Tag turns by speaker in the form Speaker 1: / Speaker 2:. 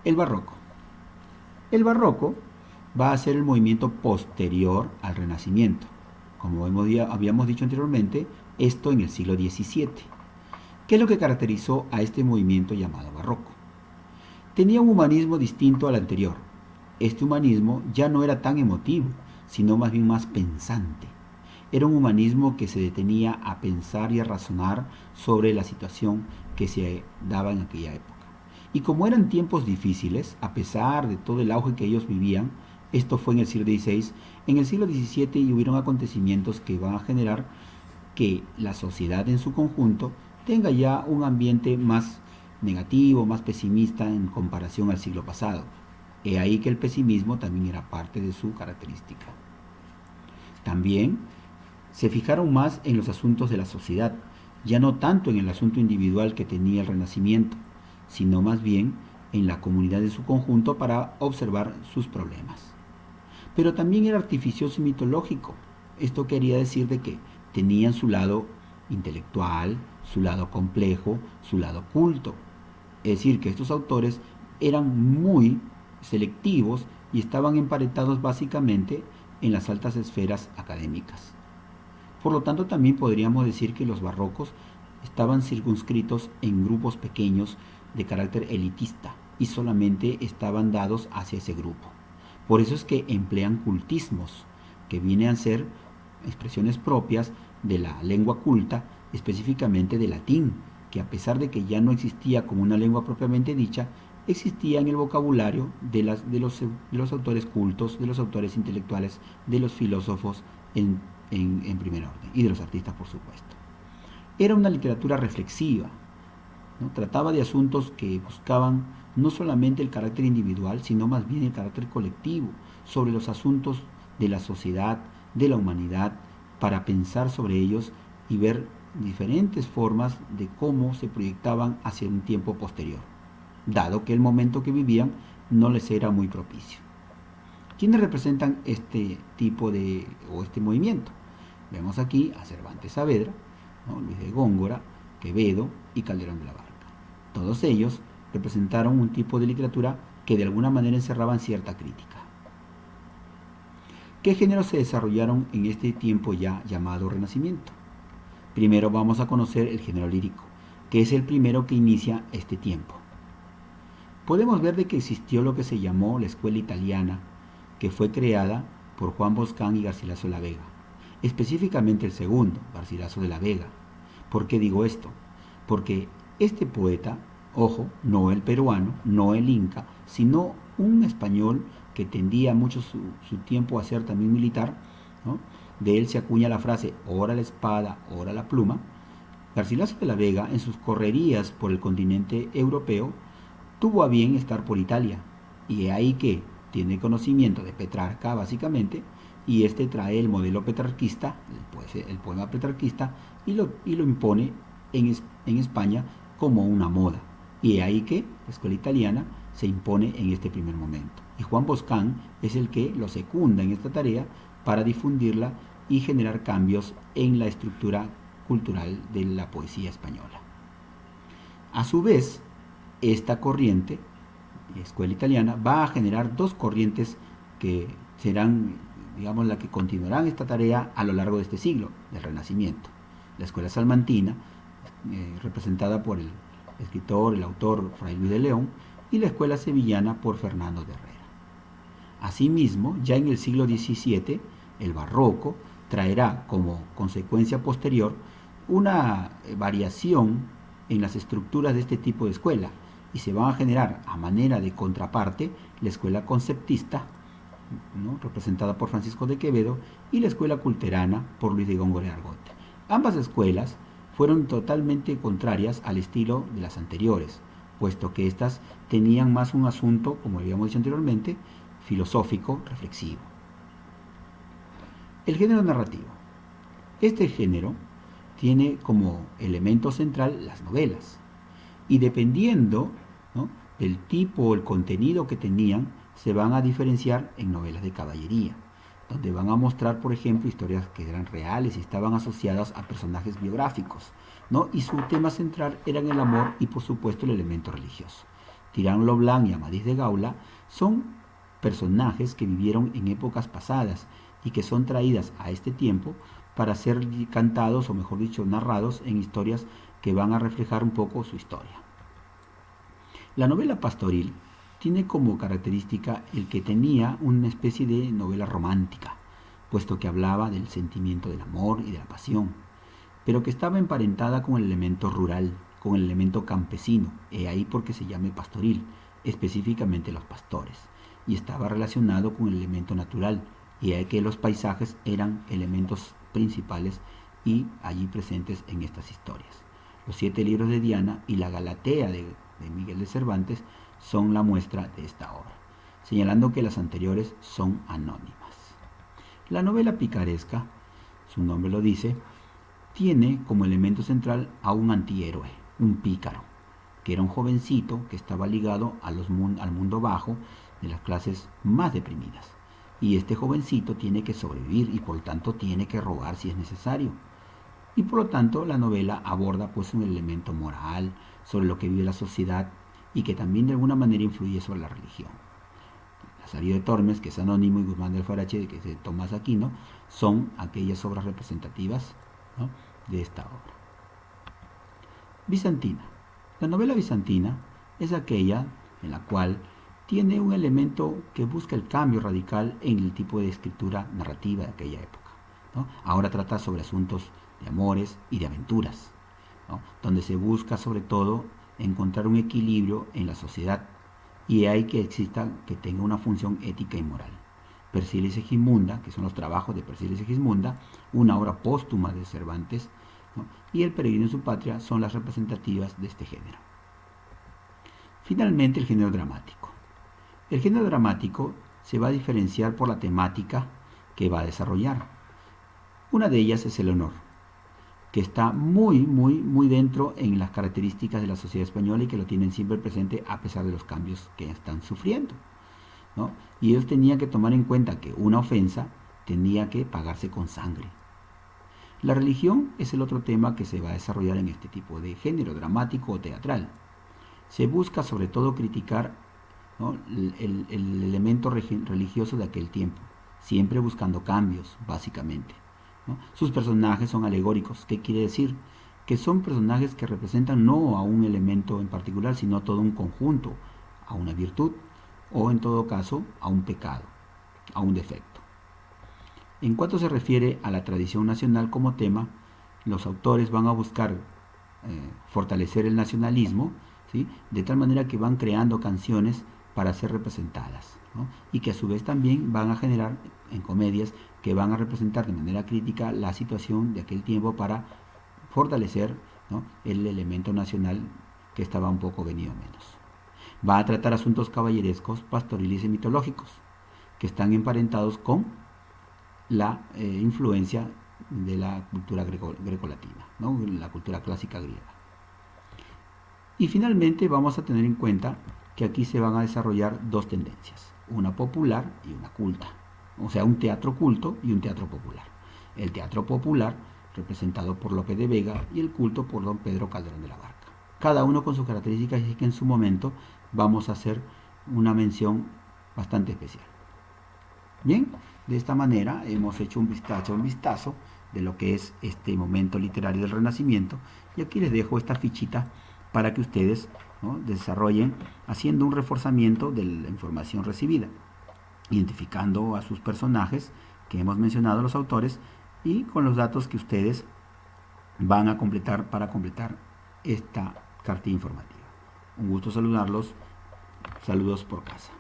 Speaker 1: El barroco. El barroco va a ser el movimiento posterior al Renacimiento. Como habíamos dicho anteriormente, esto en el siglo XVII. ¿Qué es lo que caracterizó a este movimiento llamado barroco? Tenía un humanismo distinto al anterior. Este humanismo ya no era tan emotivo, sino más bien más pensante. Era un humanismo que se detenía a pensar y a razonar sobre la situación que se daba en aquella época. Y como eran tiempos difíciles, a pesar de todo el auge que ellos vivían, esto fue en el siglo XVI, en el siglo XVII hubieron acontecimientos que van a generar que la sociedad en su conjunto tenga ya un ambiente más negativo, más pesimista en comparación al siglo pasado. He ahí que el pesimismo también era parte de su característica. También se fijaron más en los asuntos de la sociedad, ya no tanto en el asunto individual que tenía el Renacimiento, sino más bien en la comunidad en su conjunto para observar sus problemas. Pero también era artificioso y mitológico. Esto quería decir de que tenían su lado intelectual, su lado complejo, su lado culto. Es decir, que estos autores eran muy selectivos y estaban emparentados básicamente en las altas esferas académicas. Por lo tanto, también podríamos decir que los barrocos estaban circunscritos en grupos pequeños de carácter elitista y solamente estaban dados hacia ese grupo. Por eso es que emplean cultismos, que vienen a ser expresiones propias de la lengua culta, específicamente del latín, que a pesar de que ya no existía como una lengua propiamente dicha, existía en el vocabulario de los autores cultos, de los autores intelectuales, de los filósofos en primer orden, y de los artistas, por supuesto. Era una literatura reflexiva, ¿no? Trataba de asuntos que buscaban no solamente el carácter individual, sino más bien el carácter colectivo, sobre los asuntos de la sociedad, de la humanidad, para pensar sobre ellos y ver diferentes formas de cómo se proyectaban hacia un tiempo posterior, dado que el momento que vivían no les era muy propicio. ¿Quiénes representan este tipo o este movimiento? Vemos aquí a Cervantes Saavedra, ¿no? Luis de Góngora, Quevedo y Calderón de la Barca. Todos ellos representaron un tipo de literatura que de alguna manera encerraban cierta crítica. ¿Qué géneros se desarrollaron en este tiempo ya llamado Renacimiento? Primero vamos a conocer el género lírico, que es el primero que inicia este tiempo. Podemos ver de que existió lo que se llamó la escuela italiana, que fue creada por Juan Boscán y Garcilaso de la Vega, específicamente el segundo, Garcilaso de la Vega. ¿Por qué digo esto? Porque este poeta, ojo, no el peruano, no el inca, sino un español que tendía mucho su tiempo a ser también militar, ¿no? De él se acuña la frase, ora la espada, ora la pluma. Garcilaso de la Vega, en sus correrías por el continente europeo, tuvo a bien estar por Italia, y es ahí que tiene conocimiento de Petrarca, básicamente, y este trae el modelo petrarquista, el poema petrarquista, y lo impone en España como una moda. Y es ahí que la escuela italiana se impone en este primer momento. Y Juan Boscán es el que lo secunda en esta tarea para difundirla y generar cambios en la estructura cultural de la poesía española. A su vez, esta corriente, la escuela italiana, va a generar dos corrientes que serán, digamos, la que continuarán esta tarea a lo largo de este siglo, del Renacimiento. La escuela salmantina, representada por el escritor, el autor Fray Luis de León, y la escuela sevillana por Fernando de Herrera. Asimismo, ya en el siglo XVII, el barroco traerá como consecuencia posterior una variación en las estructuras de este tipo de escuela, y se van a generar a manera de contraparte la escuela conceptista, ¿no? Representada por Francisco de Quevedo, y la escuela culterana por Luis de Góngora y Argote. Ambas escuelas fueron totalmente contrarias al estilo de las anteriores, puesto que éstas tenían más un asunto, como habíamos dicho anteriormente, filosófico, reflexivo. El género narrativo. Este género tiene como elemento central las novelas, y dependiendo, ¿no?, del tipo o el contenido que tenían, se van a diferenciar en novelas de caballería, donde van a mostrar, por ejemplo, historias que eran reales y estaban asociadas a personajes biográficos, ¿no? Y su tema central era el amor y, por supuesto, el elemento religioso. Tirán lo Blanc y Amadís de Gaula son personajes que vivieron en épocas pasadas y que son traídas a este tiempo para ser cantados, o mejor dicho, narrados en historias que van a reflejar un poco su historia. La novela pastoril tiene como característica el que tenía una especie de novela romántica, puesto que hablaba del sentimiento del amor y de la pasión, pero que estaba emparentada con el elemento rural, con el elemento campesino, ahí porque se llame pastoril, específicamente los pastores, y estaba relacionado con el elemento natural, y ahí que los paisajes eran elementos principales y allí presentes en estas historias. Los 7 libros de Diana y la Galatea de Miguel de Cervantes son la muestra de esta obra, señalando que las anteriores son anónimas. La novela picaresca, su nombre lo dice, tiene como elemento central a un antihéroe, un pícaro, que era un jovencito que estaba ligado al mundo bajo de las clases más deprimidas. Y este jovencito tiene que sobrevivir y por lo tanto tiene que robar si es necesario. Y por lo tanto la novela aborda pues un elemento moral sobre lo que vive la sociedad y que también de alguna manera influye sobre la religión. Lazarillo de Tormes, que es anónimo, y Guzmán del Farache, que es de Tomás Aquino, son aquellas obras representativas, ¿no?, de esta obra. Bizantina. La novela bizantina es aquella en la cual tiene un elemento que busca el cambio radical en el tipo de escritura narrativa de aquella época, ¿no? Ahora trata sobre asuntos de amores y de aventuras, ¿no?, donde se busca sobre todo encontrar un equilibrio en la sociedad y hay que exista, que tenga una función ética y moral. Persiles y Segismunda, que son los trabajos de Persiles y Segismunda, una obra póstuma de Cervantes, ¿no?, y El peregrino en su patria son las representativas de este género. Finalmente, el género dramático. El género dramático se va a diferenciar por la temática que va a desarrollar. Una de ellas es el honor, que está muy dentro en las características de la sociedad española y que lo tienen siempre presente a pesar de los cambios que están sufriendo, ¿no? Y ellos tenían que tomar en cuenta que una ofensa tenía que pagarse con sangre. La religión es el otro tema que se va a desarrollar en este tipo de género dramático o teatral. Se busca sobre todo criticar, ¿no?, el elemento religioso de aquel tiempo, siempre buscando cambios, básicamente, ¿no? Sus personajes son alegóricos. ¿Qué quiere decir? Que son personajes que representan no a un elemento en particular, sino a todo un conjunto, a una virtud o en todo caso a un pecado, a un defecto. En cuanto se refiere a la tradición nacional como tema, los autores van a buscar fortalecer el nacionalismo, ¿sí?, de tal manera que van creando canciones para ser representadas, ¿no?, y que a su vez también van a generar en comedias que van a representar de manera crítica la situación de aquel tiempo para fortalecer, ¿no?, el elemento nacional que estaba un poco venido menos. Va a tratar asuntos caballerescos, pastoriles y mitológicos, que están emparentados con la influencia de la cultura grecolatina, ¿no?, la cultura clásica griega. Y finalmente vamos a tener en cuenta que aquí se van a desarrollar dos tendencias, una popular y una culta, o sea, un teatro culto y un teatro popular. El teatro popular representado por Lope de Vega y el culto por don Pedro Calderón de la Barca. Cada uno con sus características y que en su momento vamos a hacer una mención bastante especial. Bien, de esta manera hemos hecho un vistazo de lo que es este momento literario del Renacimiento y aquí les dejo esta fichita para que ustedes, ¿no?, desarrollen haciendo un reforzamiento de la información recibida, identificando a sus personajes que hemos mencionado los autores y con los datos que ustedes van a completar para completar esta cartilla informativa. Un gusto saludarlos. Saludos por casa.